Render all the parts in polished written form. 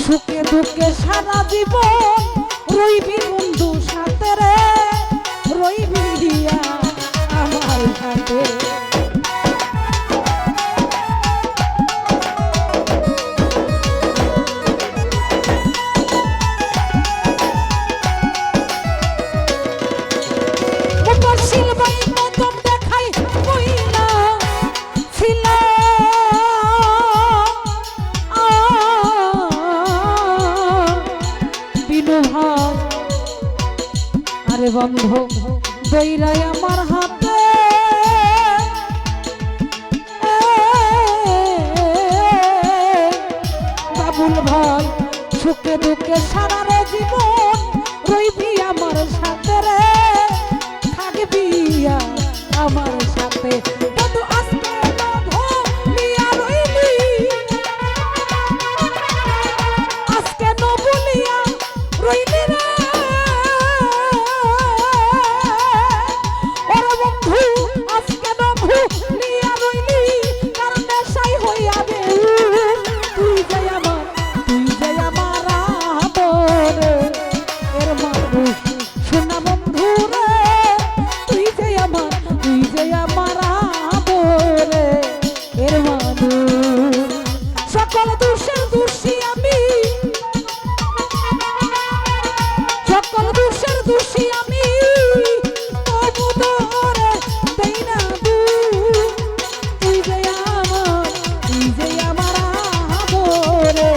সুখে দুঃখে সারা জীবন রইবি বন্ধু সাথে রে, রইবি দিয়া আমার সাথে। আরে বন্ধু দইরাই আমার হাতে বাবুল ভাই সুখে দুঃখে সারা রে জীবন রইবি আমার সাথে রে, থাকবি আমার সাথে। বন্ধু আজকে নভুলিয়া রইলি, আজকে নভুলিয়া রইলি রে, সকল দোষের দোষী আমি, সকল দোষের দোষী আমি, তবু তোরে দেই না তুই যে আমার আদরে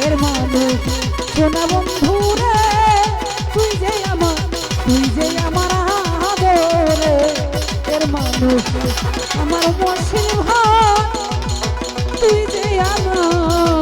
এর মানুষ সোনা বন্ধু রে, তুই যে আমার আদরে এর মানুষ আমার মসির ভাই, তুই যে আমার